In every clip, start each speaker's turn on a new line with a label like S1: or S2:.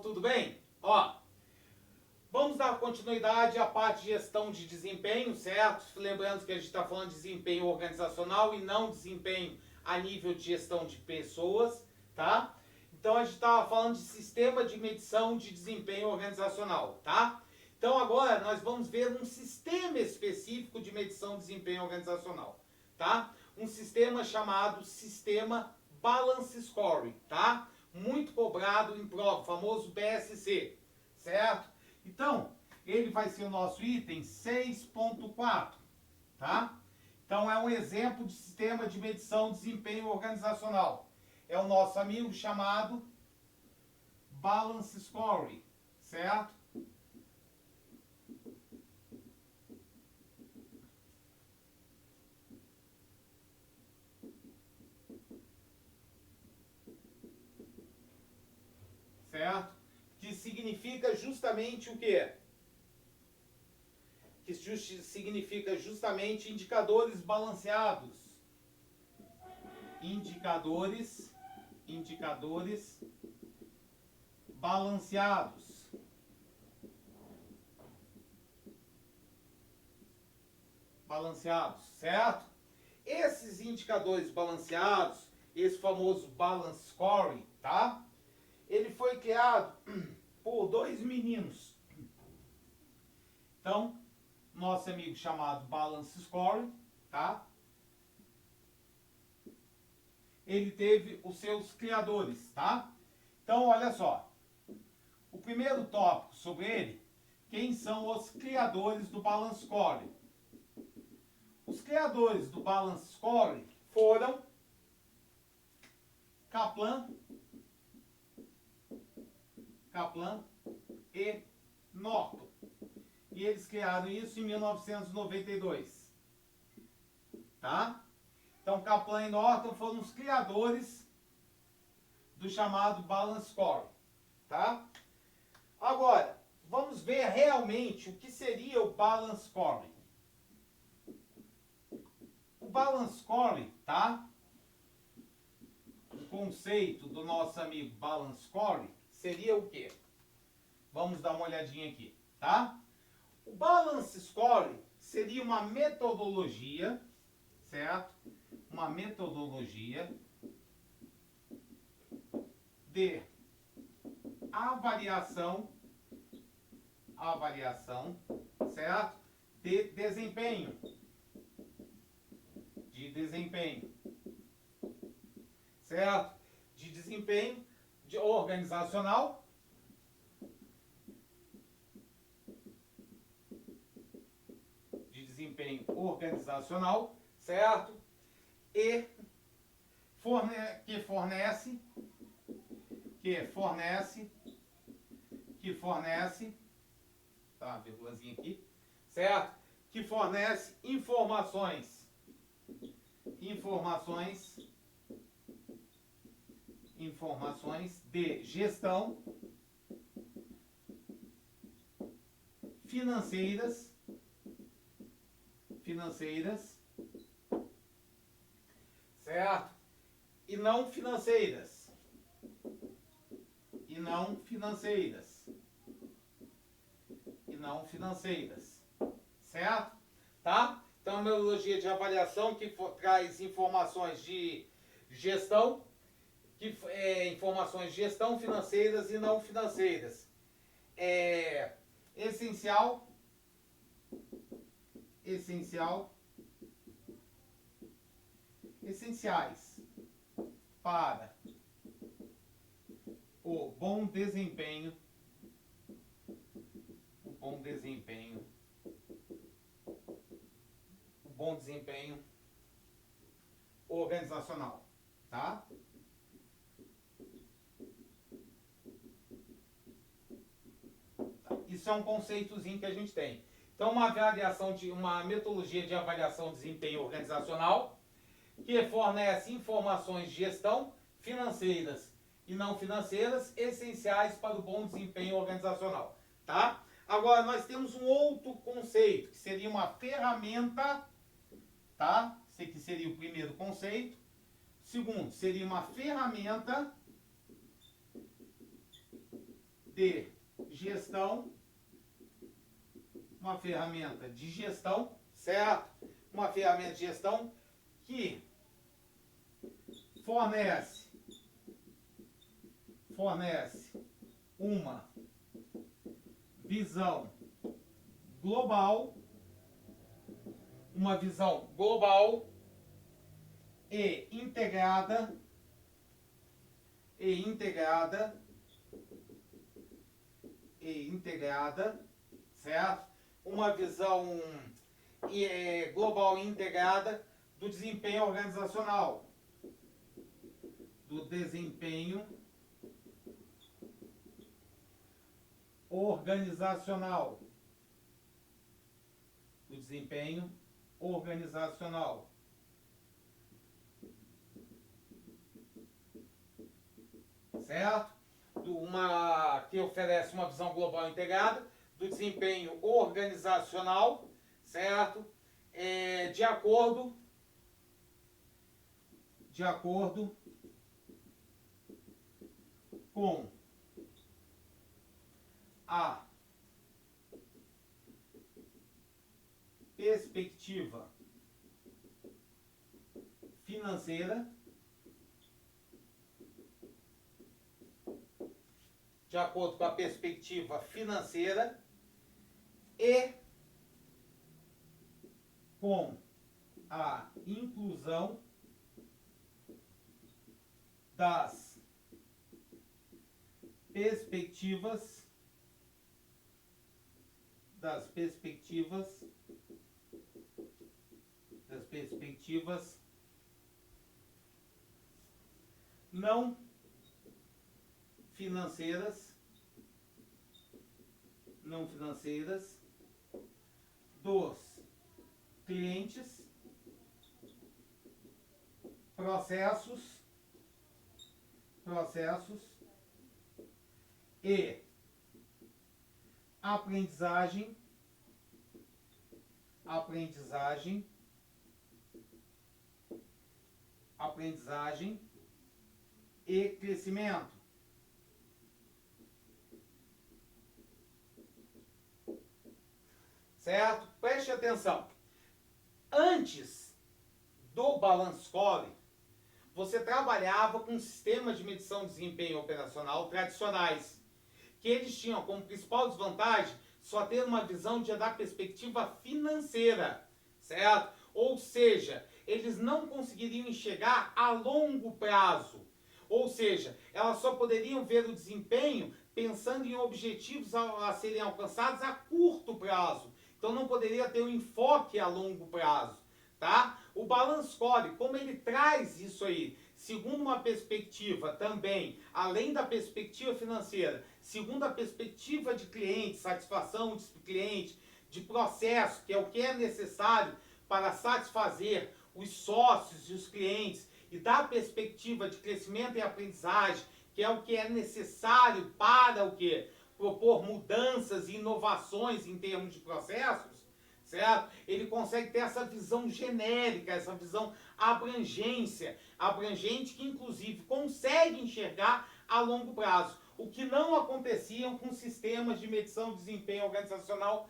S1: tudo bem? Ó, vamos dar continuidade à parte de gestão de desempenho, certo? Lembrando que a gente está falando de desempenho organizacional e não desempenho a nível de gestão de pessoas, tá? Então a gente estava falando de sistema de medição de desempenho organizacional, tá? Então agora nós vamos ver um sistema específico de medição de desempenho organizacional, tá? Um sistema chamado Sistema Balance Scoring, tá? Muito cobrado em prova, famoso BSC, certo? Então, ele vai ser o nosso item 6.4, tá? Então, é um exemplo de sistema de medição de desempenho organizacional. É o nosso amigo chamado Balance Scoring, certo? Certo? Que significa justamente o quê? Que significa justamente indicadores balanceados. Indicadores balanceados. Balanceados, certo? Esses indicadores balanceados, esse famoso balance scoring, tá? Ele foi criado por dois meninos. Então, nosso amigo chamado Balance Scoring, tá? Ele teve os seus criadores, tá? Então, olha só. O primeiro tópico sobre ele, quem são os criadores do Balance Scoring? Os criadores do Balance Scoring foram Kaplan e Norton. E eles criaram isso em 1992. Tá? Então, Kaplan e Norton foram os criadores do chamado Balance Scoring. Tá? Agora, vamos ver realmente o que seria o Balance Scoring. O Balance Scoring, tá? O conceito do nosso amigo Balance Scoring seria o quê? Vamos dar uma olhadinha aqui, tá? O Balance Scoring seria uma metodologia, certo? Uma metodologia de avaliação, certo? De desempenho. Certo? De desempenho organizacional. Certo? E que fornece, tá, vírgulazinha aqui, certo? Que fornece informações de gestão financeiras, certo? E não financeiras, certo? Tá? Então, a metodologia de avaliação que traz informações de gestão, informações de gestão financeiras e não financeiras. É essenciais para o bom desempenho, organizacional, tá? Isso é um conceitozinho que a gente tem. Então, uma metodologia de avaliação de desempenho organizacional que fornece informações de gestão financeiras e não financeiras essenciais para o bom desempenho organizacional, tá? Agora, nós temos um outro conceito, que seria uma ferramenta, tá? Esse aqui seria o primeiro conceito. Segundo, seria uma ferramenta de gestão, uma ferramenta de gestão, certo? Uma ferramenta de gestão que fornece uma visão global, e integrada, certo? Uma visão global e integrada do desempenho organizacional. Do desempenho organizacional. Certo? Que oferece uma visão global integrada do desempenho organizacional, certo? De acordo com a perspectiva financeira, e com a inclusão das perspectivas não financeiras dos clientes, processos e aprendizagem e crescimento. Certo? Preste atenção. Antes do Balance Score, você trabalhava com sistemas de medição de desempenho operacional tradicionais, que eles tinham como principal desvantagem só ter uma visão da perspectiva financeira, certo? Ou seja, eles não conseguiriam enxergar a longo prazo. Ou seja, elas só poderiam ver o desempenho pensando em objetivos a serem alcançados a curto prazo. Então não poderia ter um enfoque a longo prazo, tá? O Balance Score, como ele traz isso aí, segundo uma perspectiva também, além da perspectiva financeira, segundo a perspectiva de cliente, satisfação de cliente, de processo, que é o que é necessário para satisfazer os sócios e os clientes, e da perspectiva de crescimento e aprendizagem, que é o que é necessário para o quê? Propor mudanças e inovações em termos de processos, certo? Ele consegue ter essa visão genérica, essa visão abrangente, que inclusive consegue enxergar a longo prazo, o que não acontecia com sistemas de medição de desempenho organizacional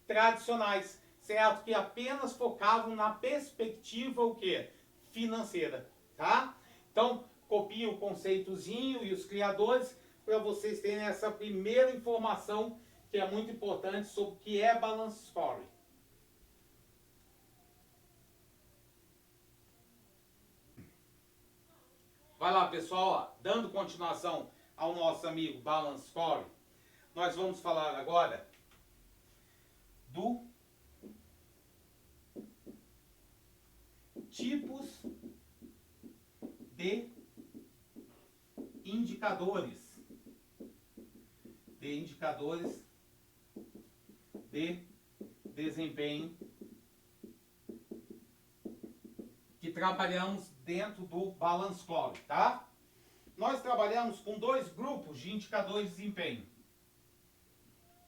S1: tradicionais, certo? Que apenas focavam na perspectiva o quê? Financeira, tá? Então, copie o conceitozinho e os criadores para vocês terem essa primeira informação que é muito importante sobre o que é Balance Score. Vai lá, pessoal, ó, dando continuação ao nosso amigo Balance Score, nós vamos falar agora do tipos de indicadores de desempenho que trabalhamos dentro do Balance Score, tá? Nós trabalhamos com dois grupos de indicadores de desempenho.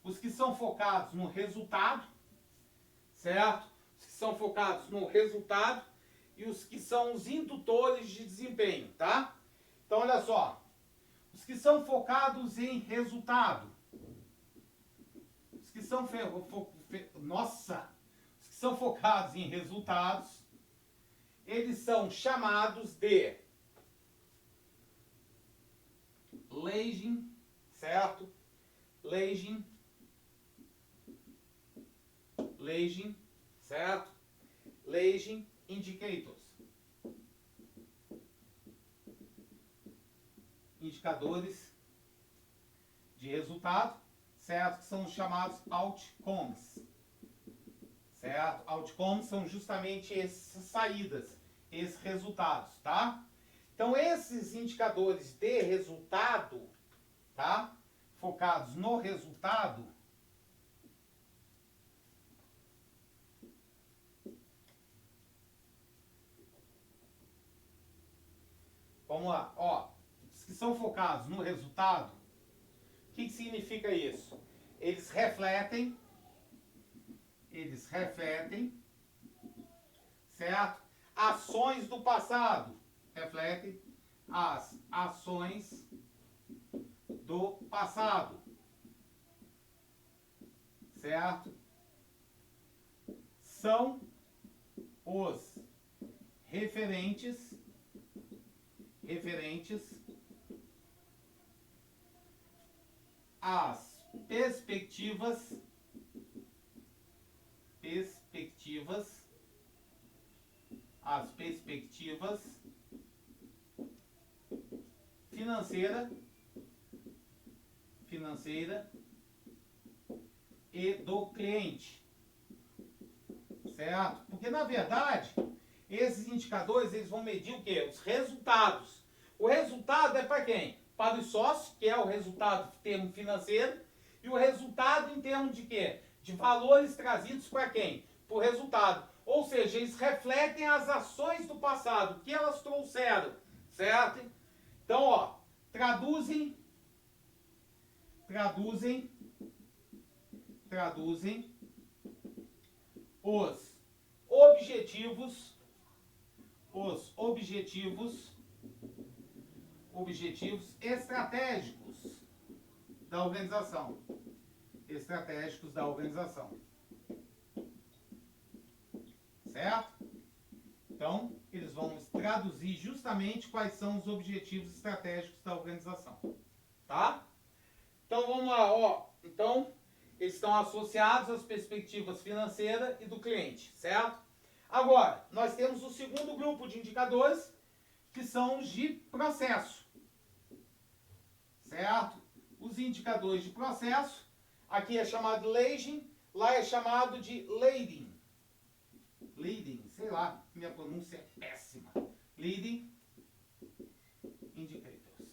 S1: Os que são focados no resultado, certo? Os que são focados no resultado e os que são os indutores de desempenho, tá? Então, olha só. Os que são focados em resultado. Os que são os que são focados em resultados, eles são chamados de lagging, certo? Lagging, certo? Lagging indicators. Indicadores de resultado, certo? Que são os chamados outcomes, certo? Outcomes são justamente essas saídas, esses resultados, tá? Então, esses indicadores de resultado, tá? Focados no resultado, vamos lá, ó, os que são focados no resultado, o que significa isso? Eles refletem, certo? Ações do passado, refletem as ações do passado, certo? São os referentes às perspectivas financeira e do cliente, certo? Porque na verdade esses indicadores eles vão medir o quê? Os resultados. O resultado é para quem? Para os sócios, que é o resultado em termos financeiro, e o resultado em termos de quê? De valores trazidos para quem? Para o resultado. Ou seja, eles refletem as ações do passado, o que elas trouxeram, certo? Então, ó, traduzem os objetivos estratégicos da organização. Certo? Então, eles vão traduzir justamente quais são os objetivos estratégicos da organização. Tá? Então, vamos lá, ó. Então, eles estão associados às perspectivas financeiras e do cliente, certo? Agora, nós temos o segundo grupo de indicadores, que são os de processo, certo? Os indicadores de processo, aqui é chamado lagging, lá é chamado de leading, sei lá, minha pronúncia é péssima. Leading indicators,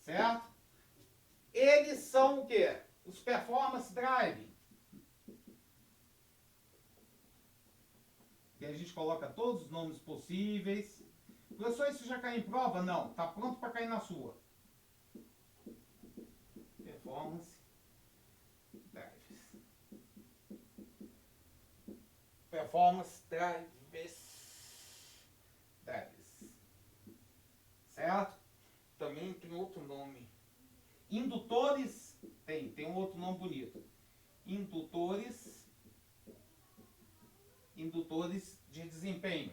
S1: certo? Eles são o quê? Os performance driving. Que a gente coloca todos os nomes possíveis. Professor, isso já caiu em prova? Não, está pronto para cair na sua. Performance drives. Certo? Também tem outro nome. Indutores, tem um outro nome bonito. Indutores de desempenho.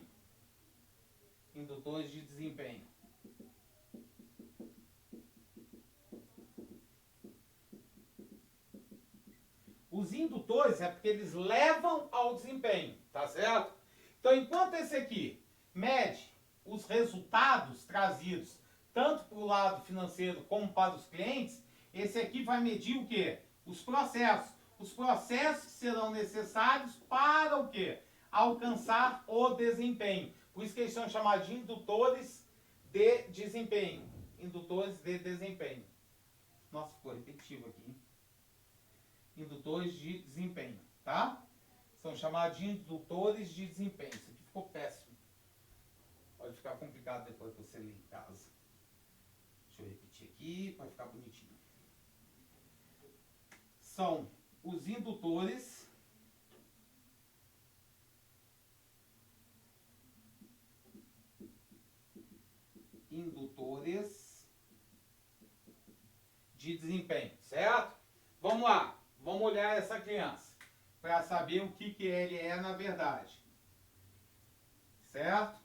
S1: Os indutores é porque eles levam ao desempenho, tá certo? Então, enquanto esse aqui mede os resultados trazidos tanto para o lado financeiro como para os clientes, esse aqui vai medir o quê? Os processos. Os processos que serão necessários para o quê? Alcançar o desempenho. Por isso que eles são chamados de indutores de desempenho. Nossa, ficou repetitivo aqui, hein? Indutores de desempenho, tá? São chamados de indutores de desempenho. Isso aqui ficou péssimo. Pode ficar complicado depois que você ler em casa. Deixa eu repetir aqui para ficar bonitinho. São os indutores para saber o que ele é na verdade. Certo?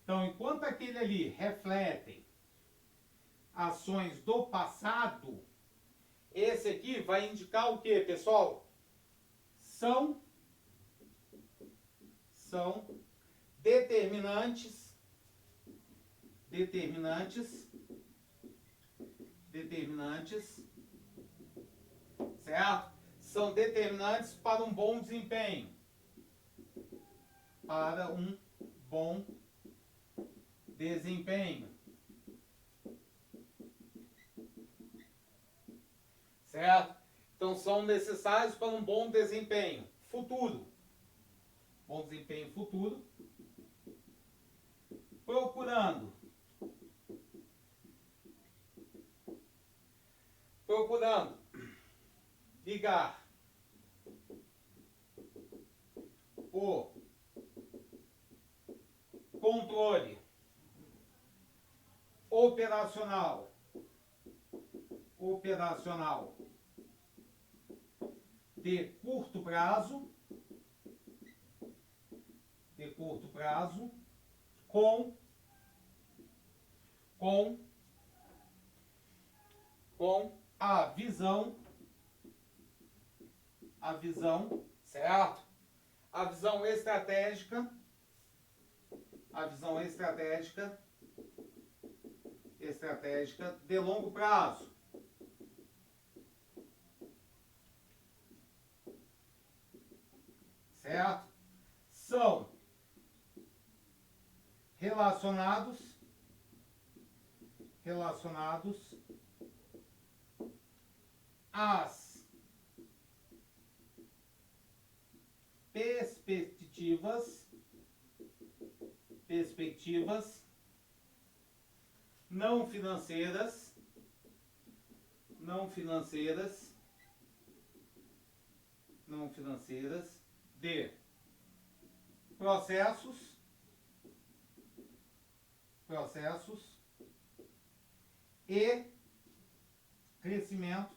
S1: Então, enquanto aquele ali refletem ações do passado, esse aqui vai indicar o que, pessoal? São determinantes, certo? São determinantes para um bom desempenho. Para um bom desempenho. Certo? Então são necessários para um bom desempenho futuro. Bom desempenho futuro. Procurando ligar o controle operacional de curto prazo com a visão, certo? A visão estratégica de longo prazo. Certo? São relacionados às perspectivas não financeiras de processos e crescimento,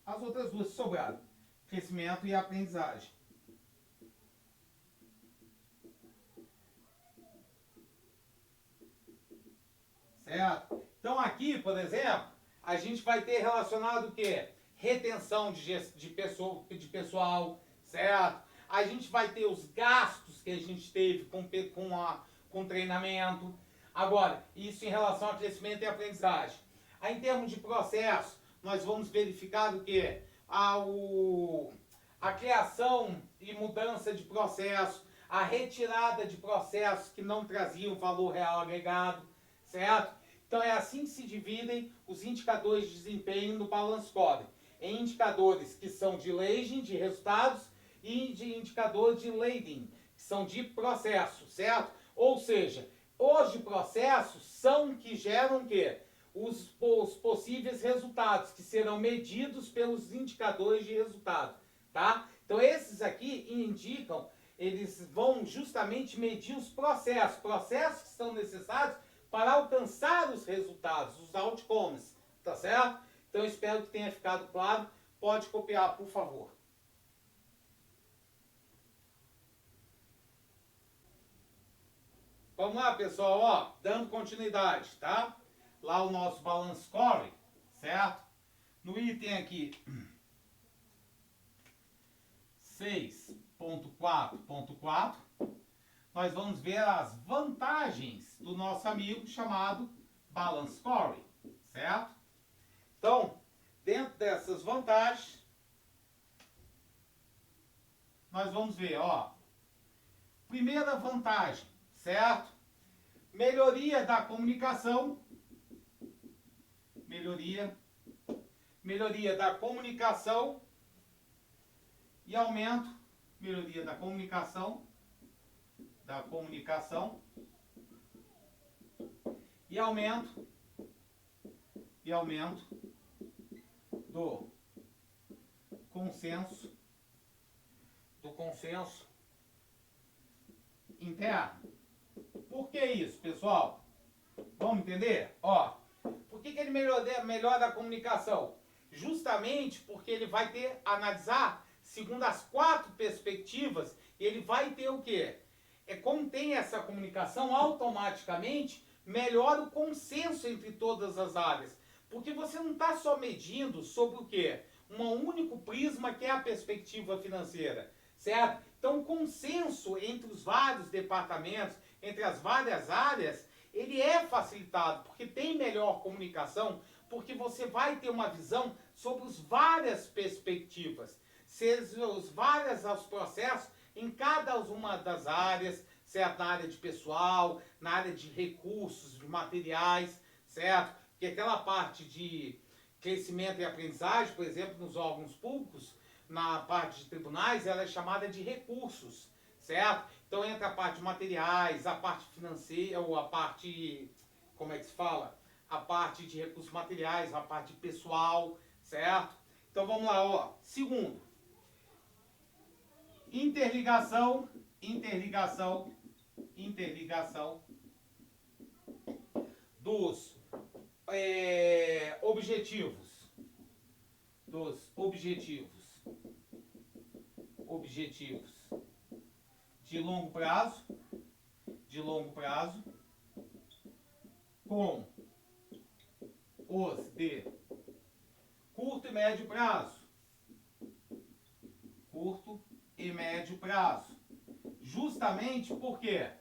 S1: as outras duas sobraram, crescimento e aprendizagem. Certo? Então aqui, por exemplo, a gente vai ter relacionado o quê? Retenção de pessoal, certo? A gente vai ter os gastos que a gente teve com treinamento. Agora, isso em relação a crescimento e aprendizagem. Aí, em termos de processo, nós vamos verificar o quê? A criação e mudança de processo, a retirada de processos que não traziam valor real agregado, certo? Então é assim que se dividem os indicadores de desempenho no Balance Score, em indicadores que são de leading, de resultados, e de indicadores de leading, que são de processo, certo? Ou seja, os de processos são que geram o quê? Os possíveis resultados, que serão medidos pelos indicadores de resultado, tá? Então esses aqui indicam, eles vão justamente medir os processos que são necessários para alcançar os resultados, os outcomes, tá certo? Então espero que tenha ficado claro. Pode copiar, por favor. Vamos lá, pessoal, ó, dando continuidade, tá? Lá o nosso Balance Score, certo? No item aqui 6.4.4, nós vamos ver as vantagens do nosso amigo chamado Balance Score, certo? Então, dentro dessas vantagens, nós vamos ver, ó, primeira vantagem, certo? Melhoria da comunicação, melhoria da comunicação e aumento, melhoria da comunicação e aumento do consenso interno. Por que isso, pessoal? Vamos entender? Ó, por que ele melhora a comunicação? justamente porque ele vai analisar segundo as 4 perspectivas, e ele vai ter o quê? Como tem essa comunicação, automaticamente melhora o consenso entre todas as áreas. Porque você não está só medindo sobre o quê? Um único prisma que é a perspectiva financeira, certo? Então o consenso entre os vários departamentos, entre as várias áreas, ele é facilitado, porque tem melhor comunicação, porque você vai ter uma visão sobre as várias perspectivas, os vários processos em cada uma das áreas, certo? Na área de pessoal, na área de recursos, de materiais, certo? Porque aquela parte de crescimento e aprendizagem, por exemplo, nos órgãos públicos, na parte de tribunais, ela é chamada de recursos, certo? Então entra a parte de materiais, a parte financeira, ou a parte, como é que se fala? A parte de recursos materiais, a parte de pessoal, certo? Então vamos lá, ó. Segundo, interligação dos objetivos de longo prazo, com os de curto e médio prazo, justamente por quê?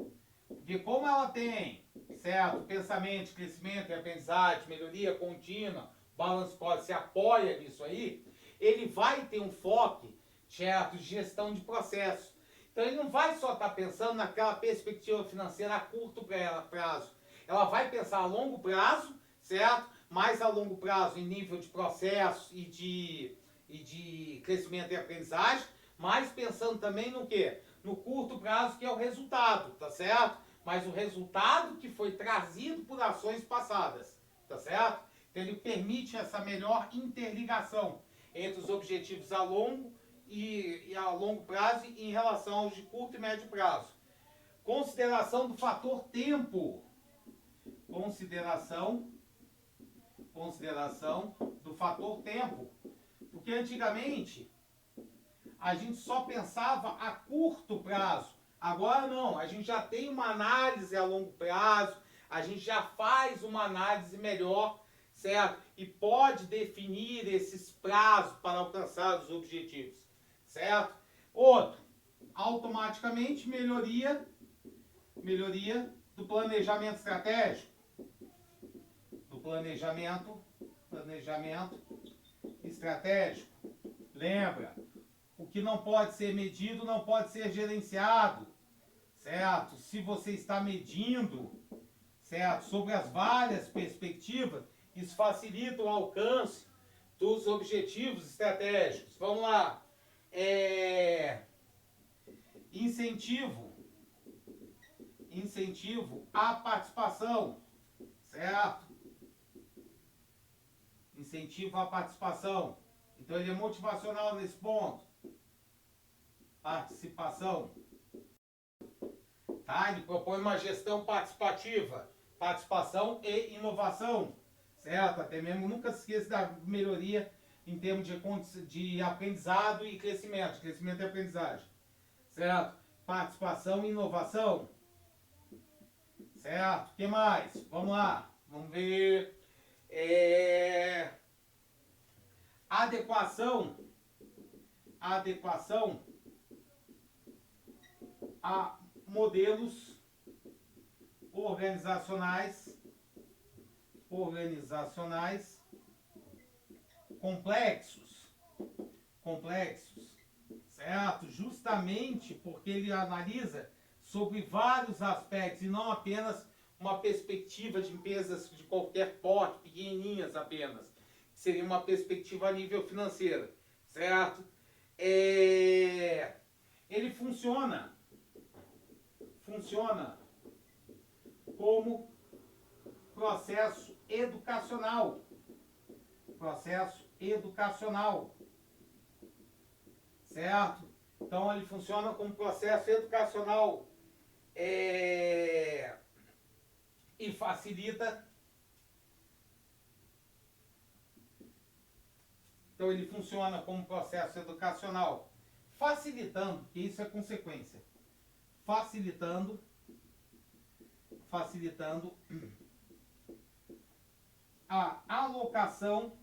S1: Porque como ela tem, certo, pensamento, crescimento e aprendizagem, melhoria contínua, Balance Score se apoia nisso aí, ele vai ter um foco, certo, de gestão de processo. Então ele não vai só estar pensando naquela perspectiva financeira a curto prazo. Ela vai pensar a longo prazo, certo? Mais a longo prazo em nível de processo e de crescimento e aprendizagem, mas pensando também no quê? No curto prazo, que é o resultado, tá certo? Mas o resultado que foi trazido por ações passadas, tá certo? Então ele permite essa melhor interligação entre os objetivos a longo e a longo prazo em relação aos de curto e médio prazo. Consideração do fator tempo. Consideração do fator tempo. Porque antigamente a gente só pensava a curto prazo. Agora não, a gente já tem uma análise a longo prazo, a gente já faz uma análise melhor, certo? E pode definir esses prazos para alcançar os objetivos, certo? Outro, automaticamente melhoria do planejamento estratégico. Planejamento estratégico. Lembra, o que não pode ser medido não pode ser gerenciado, certo? Se você está medindo, certo, sobre as várias perspectivas, isso facilita o alcance dos objetivos estratégicos. Vamos lá. Incentivo à participação, certo? Incentivo à participação. Então ele é motivacional nesse ponto. Participação. Tá? Ele propõe uma gestão participativa. Participação e inovação. Certo? Até mesmo nunca se esqueça da melhoria em termos de aprendizado e crescimento. Crescimento e aprendizagem. Certo? Participação e inovação. Certo? O que mais? Vamos lá. Vamos ver. Adequação a modelos organizacionais complexos, certo? Justamente porque ele analisa sobre vários aspectos e não apenas uma perspectiva de empresas de qualquer porte, pequenininhas apenas. Seria uma perspectiva a nível financeiro, certo? Ele funciona como processo educacional. Certo? Então ele funciona como processo educacional e facilita Então ele funciona como processo educacional, facilitando, que isso é consequência, facilitando a alocação,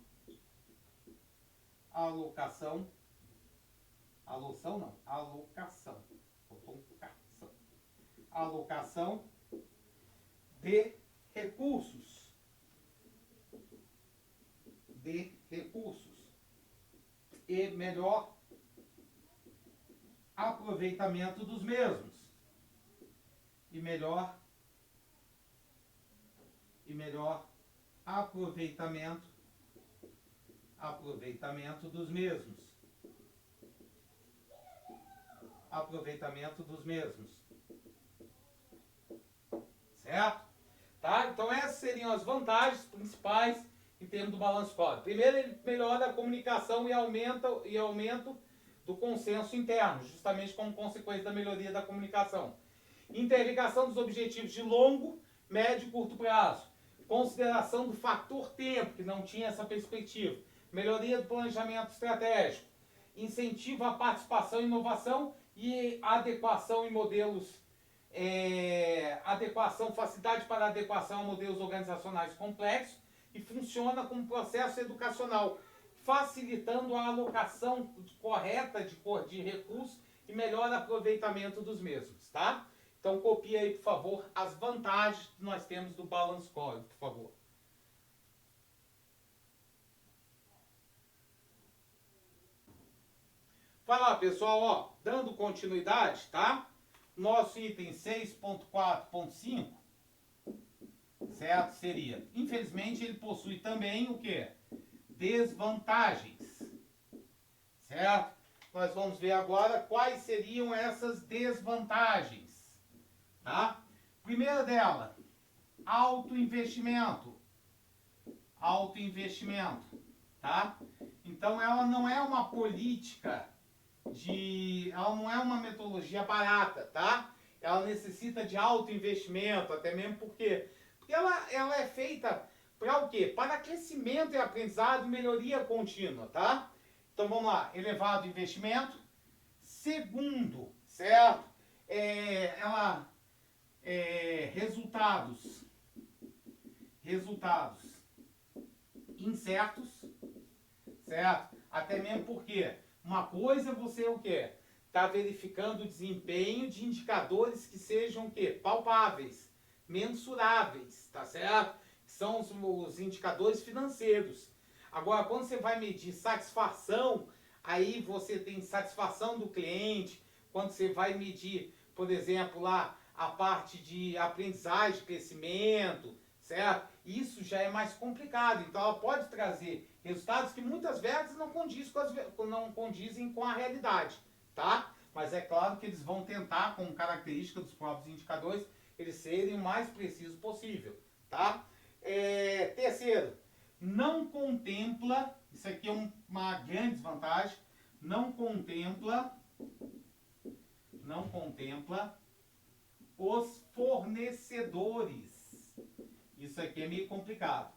S1: alocação de recursos, e melhor aproveitamento dos mesmos, e melhor aproveitamento dos mesmos, certo? Tá? Então essas seriam as vantagens principais em termos do balanço Score. Primeiro, ele melhora a comunicação e aumento do consenso interno, justamente como consequência da melhoria da comunicação. Interligação dos objetivos de longo, médio e curto prazo. Consideração do fator tempo, que não tinha essa perspectiva. Melhoria do planejamento estratégico. Incentivo à participação e inovação e adequação em modelos, facilidade para adequação a modelos organizacionais complexos, e funciona como processo educacional, facilitando a alocação correta de recursos e melhor aproveitamento dos mesmos, tá? Então copia aí, por favor, as vantagens que nós temos do Balance Score, por favor. Vai lá, pessoal, ó, dando continuidade, tá? Nosso item 6.4.5, certo? Seria, infelizmente, ele possui também o quê? Desvantagens, certo? Nós vamos ver agora quais seriam essas desvantagens, tá? Primeira dela, alto investimento, tá? Então ela não é uma política ela não é uma metodologia barata, tá? Ela necessita de alto investimento, até mesmo porque ela é feita para o quê? Para crescimento e aprendizado e melhoria contínua, tá? Então vamos lá, elevado investimento. Segundo, certo? Resultados incertos, certo? Até mesmo porque uma coisa é você o quê? Tá verificando o desempenho de indicadores que sejam o quê? Palpáveis, mensuráveis, tá certo? Que são os indicadores financeiros. Agora, quando você vai medir satisfação, aí você tem satisfação do cliente. Quando você vai medir, por exemplo, lá a parte de aprendizagem, crescimento, certo? Isso já é mais complicado. Então, ela pode trazer resultados que muitas vezes não condizem com a realidade, tá? Mas é claro que eles vão tentar, com característica dos próprios indicadores, eles serem o mais preciso possível, tá? Terceiro, não contempla, isso aqui é uma grande desvantagem, não contempla os fornecedores. Isso aqui é meio complicado,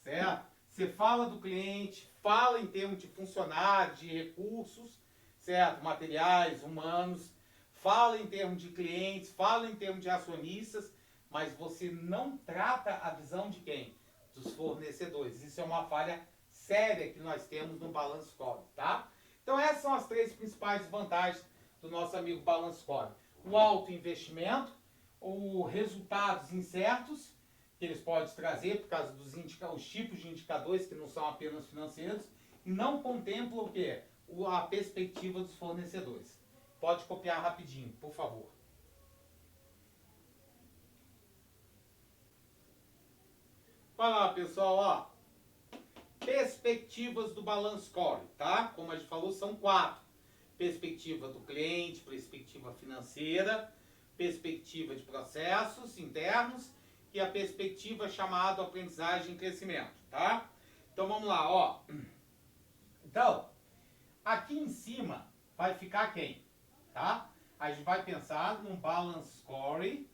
S1: certo? Você fala do cliente, fala em termos de funcionários, de recursos, certo? Materiais, humanos, fala em termos de clientes, fala em termos de acionistas, mas você não trata a visão de quem? Dos fornecedores. Isso é uma falha séria que nós temos no Balance Score, tá? Então essas são as três principais vantagens do nosso amigo Balance Score. O alto investimento, os resultados incertos, que eles podem trazer por causa dos os tipos de indicadores que não são apenas financeiros, e não contemplam o quê? A perspectiva dos fornecedores. Pode copiar rapidinho, por favor. Vai lá, pessoal, ó. Perspectivas do Balance Score, tá? Como a gente falou, são 4. Perspectiva do cliente, perspectiva financeira, perspectiva de processos internos e a perspectiva chamada aprendizagem e crescimento, tá? Então vamos lá, ó. Então, aqui em cima vai ficar quem? Tá? A gente vai pensar num Balance Score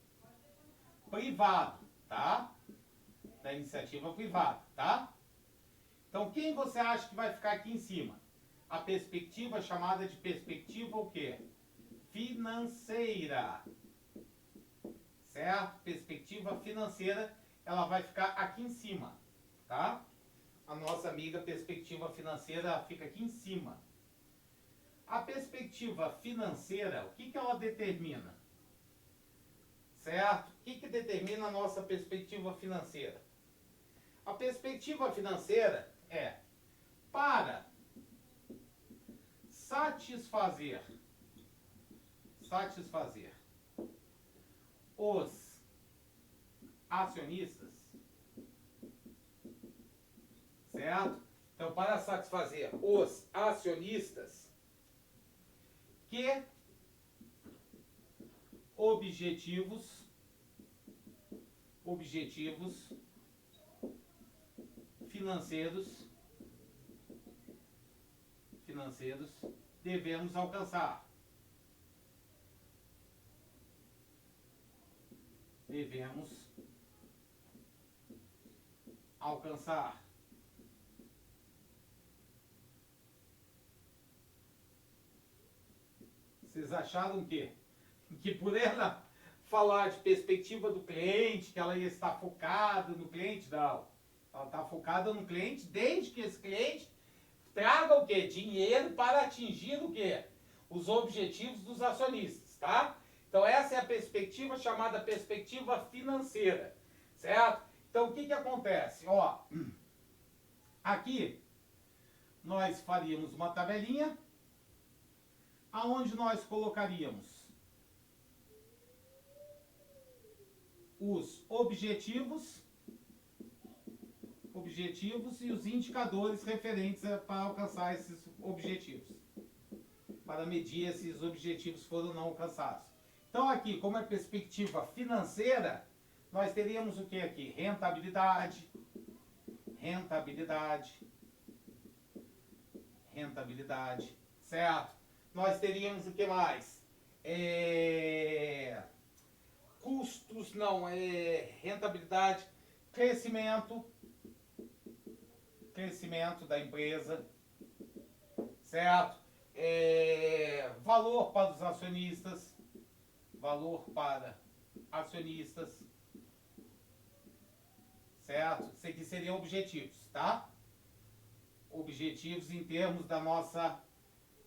S1: privado, tá? Da iniciativa privada, tá? Então, quem você acha que vai ficar aqui em cima? A perspectiva chamada de perspectiva o quê? Financeira. Certo? Perspectiva financeira, ela vai ficar aqui em cima, tá? A nossa amiga perspectiva financeira fica aqui em cima. A perspectiva financeira, o que que ela determina? Certo? O que que determina a nossa perspectiva financeira? A perspectiva financeira é para satisfazer os acionistas, certo? Então, para satisfazer os acionistas, que objetivos financeiros devemos alcançar. Vocês acharam o quê? Que por ela falar de perspectiva do cliente, que ela ia estar focada no cliente, não. Ela está focada no cliente desde que esse cliente traga o quê? Dinheiro para atingir o quê? Os objetivos dos acionistas, tá? Então essa é a perspectiva chamada perspectiva financeira, certo? Então o que que acontece? Ó, aqui nós faríamos uma tabelinha aonde nós colocaríamos os objetivos e os indicadores referentes para alcançar esses objetivos, para medir se esses objetivos foram ou não alcançados. Então aqui, como é perspectiva financeira, nós teríamos o que aqui? Rentabilidade, certo? Nós teríamos o que mais? Custos, não, rentabilidade, crescimento da empresa, certo? Valor para os acionistas, certo? Isso aqui seriam objetivos, tá? Objetivos em termos da nossa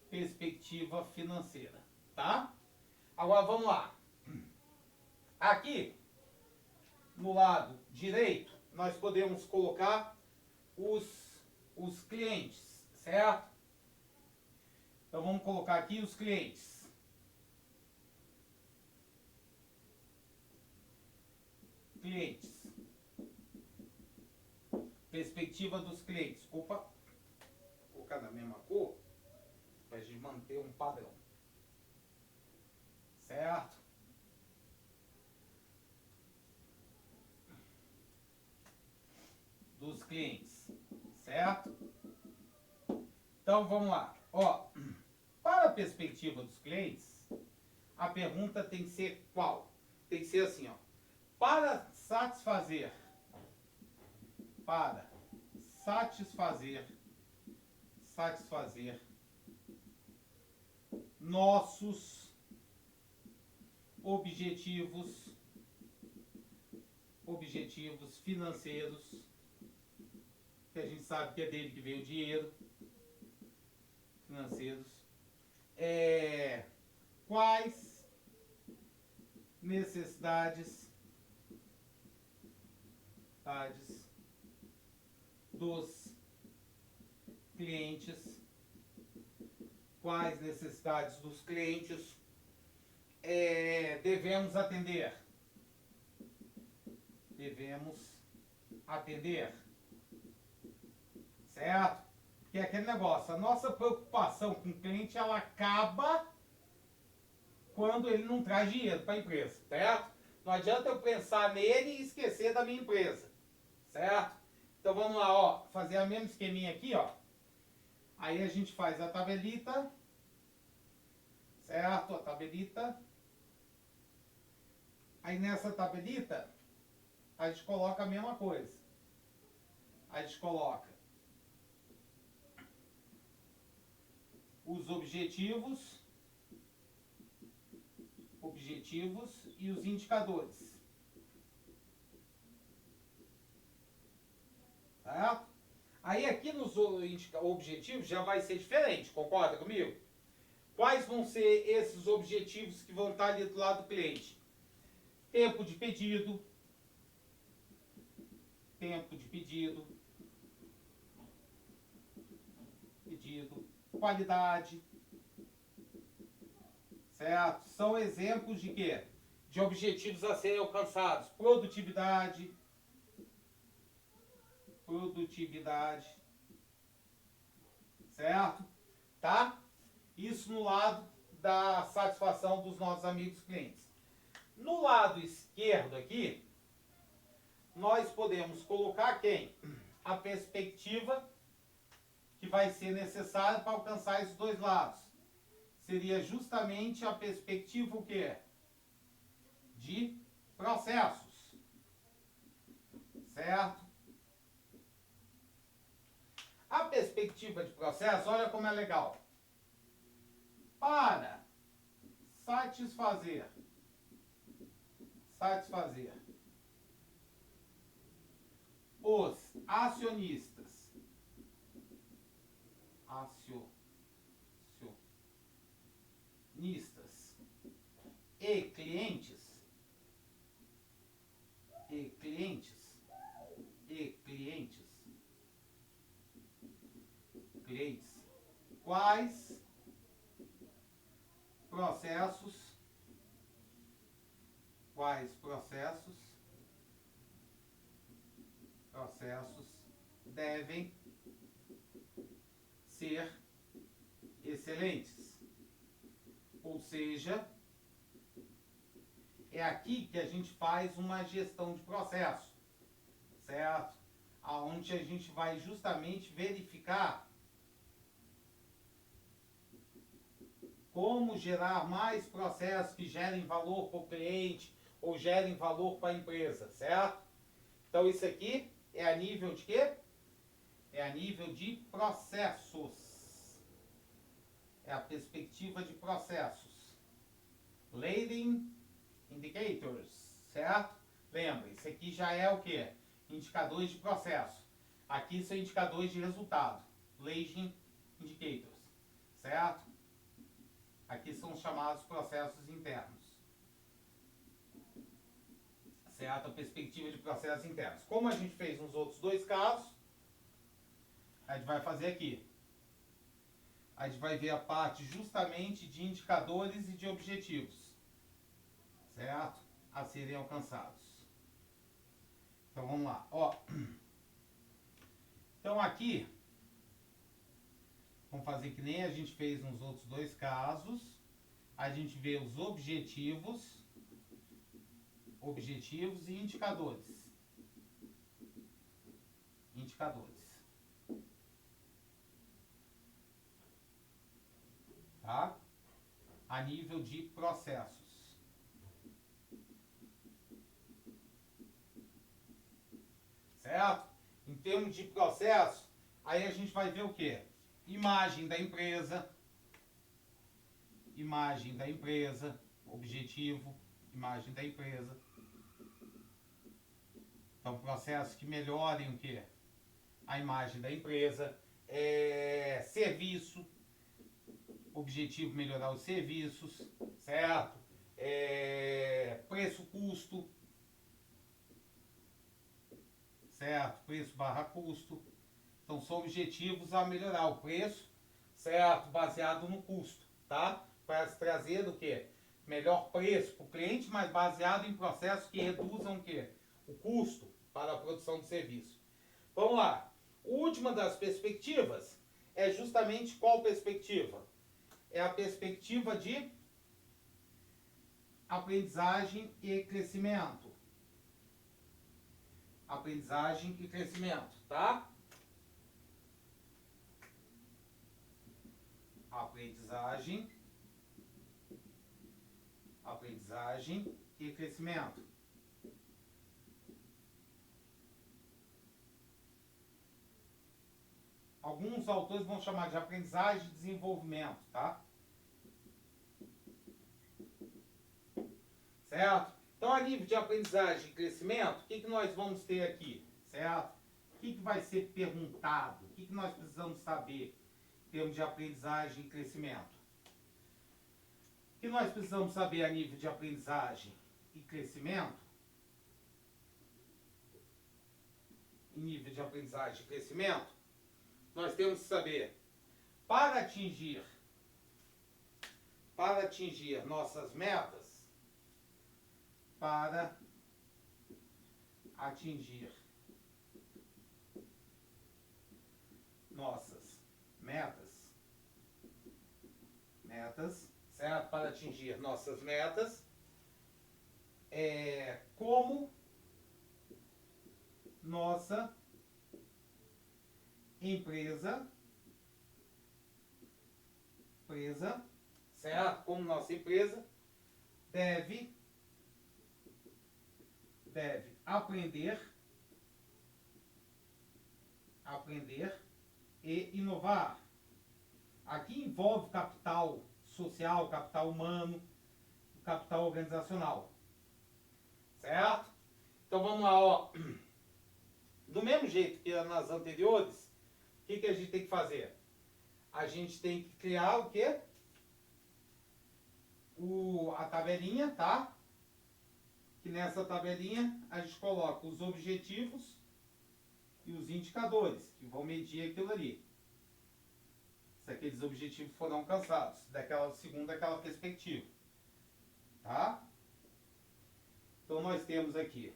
S1: perspectiva financeira, tá? Agora vamos lá. Aqui, no lado direito, nós podemos colocar os clientes, certo? Então vamos colocar aqui os clientes. Perspectiva dos clientes. Opa, vou colocar na mesma cor para a gente manter um padrão, certo? Dos clientes, certo? Então vamos lá. Ó, para a perspectiva dos clientes, a pergunta tem que ser qual? Tem que ser assim, ó. Para satisfazer nossos objetivos financeiros, que a gente sabe que é dele que vem o dinheiro, financeiros, quais necessidades dos clientes, devemos atender, certo? Que é aquele negócio, a nossa preocupação com o cliente, ela acaba quando ele não traz dinheiro para a empresa, certo? Não adianta eu pensar nele e esquecer da minha empresa, certo? Então vamos lá, ó, fazer a mesma esqueminha aqui, ó. Aí a gente faz a tabelita, certo? A tabelita. Aí nessa tabelita, a gente coloca a mesma coisa. A gente coloca os objetivos e os indicadores. Certo? Aí aqui nos objetivos já vai ser diferente, concorda comigo? Quais vão ser esses objetivos que vão estar ali do lado do cliente? Tempo de pedido, qualidade, certo? São exemplos de quê? De objetivos a serem alcançados. Produtividade, certo? Tá? Isso no lado da satisfação dos nossos amigos clientes. No lado esquerdo aqui, nós podemos colocar quem? A perspectiva que vai ser necessária para alcançar esses dois lados. Seria justamente a perspectiva o quê? De processos. Certo? A perspectiva de processo, olha como é legal. Para satisfazer os acionistas e clientes, quais processos devem ser excelentes. Ou seja, é aqui que a gente faz uma gestão de processo, certo? Onde a gente vai justamente verificar como gerar mais processos que gerem valor para o cliente ou gerem valor para a empresa, certo? Então isso aqui é a nível de quê? É a nível de processos. É a perspectiva de processos. Leading Indicators, certo? Lembra, isso aqui já é o quê? Indicadores de processo. Aqui são indicadores de resultado. Leading Indicators, certo? Aqui são os chamados processos internos. Certo? A perspectiva de processos internos. Como a gente fez nos outros dois casos, a gente vai fazer aqui. A gente vai ver a parte justamente de indicadores e de objetivos, certo? A serem alcançados. Então vamos lá. Ó. Então aqui, vamos fazer que nem a gente fez nos outros dois casos. A gente vê os objetivos e indicadores. Tá? A nível de processos. Certo? Em termos de processo, aí a gente vai ver o quê? Imagem da empresa, objetivo, imagem da empresa. Então, processos que melhorem o quê? A imagem da empresa. Serviço, objetivo melhorar os serviços, certo? Preço-custo, certo? Preço/custo. Então, são objetivos a melhorar o preço, certo? Baseado no custo, tá? Para trazer o quê? Melhor preço para o cliente, mas baseado em processos que reduzam o quê? O custo para a produção do serviço. Vamos lá. A última das perspectivas é justamente qual perspectiva? É a perspectiva de aprendizagem e crescimento. Tá? Aprendizagem e crescimento. alguns autores vão chamar de aprendizagem e desenvolvimento, tá? Certo? Então, a nível de aprendizagem e crescimento, o que nós vamos ter aqui? Certo? O que vai ser perguntado? O que nós precisamos saber em termos de aprendizagem e crescimento? O que nós precisamos saber a nível de aprendizagem e crescimento? Em nível de aprendizagem e crescimento, nós temos que saber, para atingir nossas metas, para atingir nossas metas, certo? Para atingir nossas metas, como nossa empresa, certo? Como nossa empresa deve aprender e inovar. Aqui envolve capital social, capital humano, capital organizacional. Certo? Então vamos lá, ó. Do mesmo jeito que nas anteriores, o que a gente tem que fazer? A gente tem que criar o quê? A tabelinha, tá? Que nessa tabelinha a gente coloca os objetivos e os indicadores, que vão medir aquilo ali. Se aqueles objetivos foram alcançados, segundo aquela perspectiva. Tá? Então nós temos aqui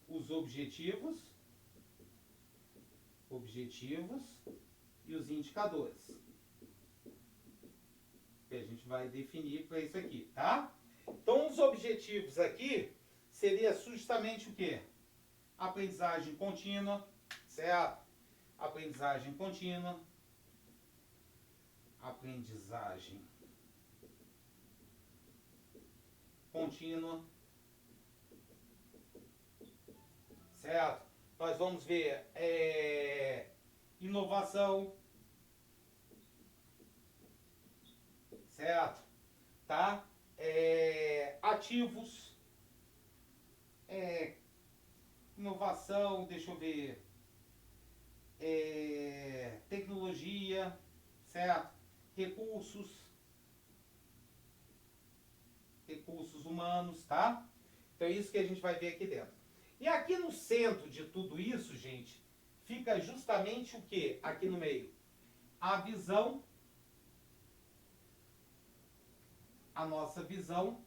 S1: os objetivos e os indicadores. Que a gente vai definir para isso aqui, tá? Então os objetivos aqui seria justamente o quê? Aprendizagem contínua, certo? Aprendizagem contínua. Certo? Nós vamos ver inovação, certo? Tá? Ativos, inovação, deixa eu ver, tecnologia, certo? Recursos humanos, tá? Então é isso que a gente vai ver aqui dentro. E aqui no centro de tudo isso, gente, fica justamente o que aqui no meio? A visão, a nossa visão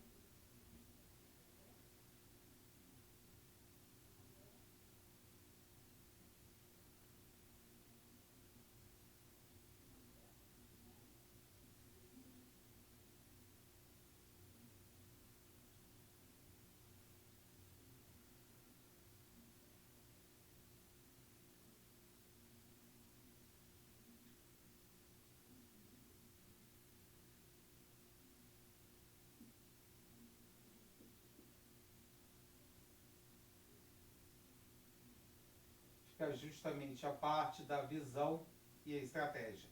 S1: fica justamente a parte da visão e a estratégia.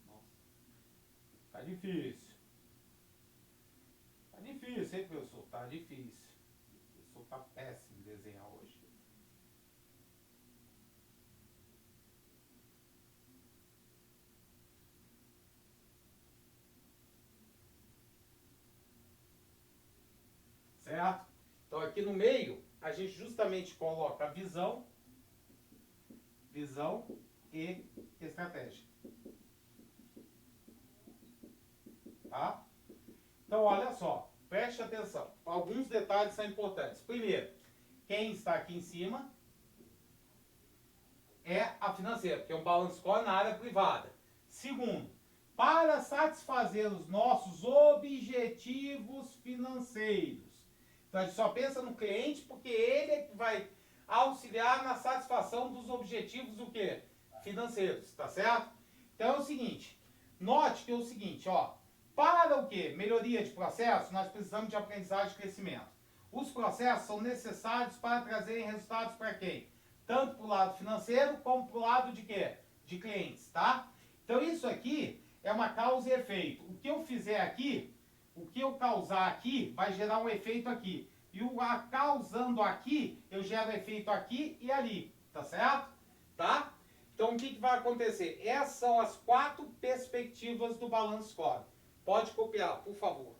S1: Nossa, tá difícil. Tá difícil, hein, professor? Tá difícil. O professor tá péssimo em desenhar hoje. Certo? Então aqui no meio, a gente justamente coloca a visão e estratégia. Tá? Então olha só, preste atenção. Alguns detalhes são importantes. Primeiro, quem está aqui em cima é a financeira, que é um balance score na área privada. Segundo, para satisfazer os nossos objetivos financeiros. Então a gente só pensa no cliente porque ele é que vai auxiliar na satisfação dos objetivos do quê? Financeiros, tá certo? Então é o seguinte, note que é o seguinte, ó, para o quê? Melhoria de processo, nós precisamos de aprendizagem e crescimento. Os processos são necessários para trazerem resultados para quem? Tanto para o lado financeiro, como para o lado de quê? De clientes, tá? Então isso aqui é uma causa e efeito. O que eu fizer aqui, o que eu causar aqui, vai gerar um efeito aqui. E o causando aqui, eu gero efeito aqui e ali, tá certo? Tá? Então o que vai acontecer? Essas são as 4 perspectivas do Balance Score. Pode copiar, por favor.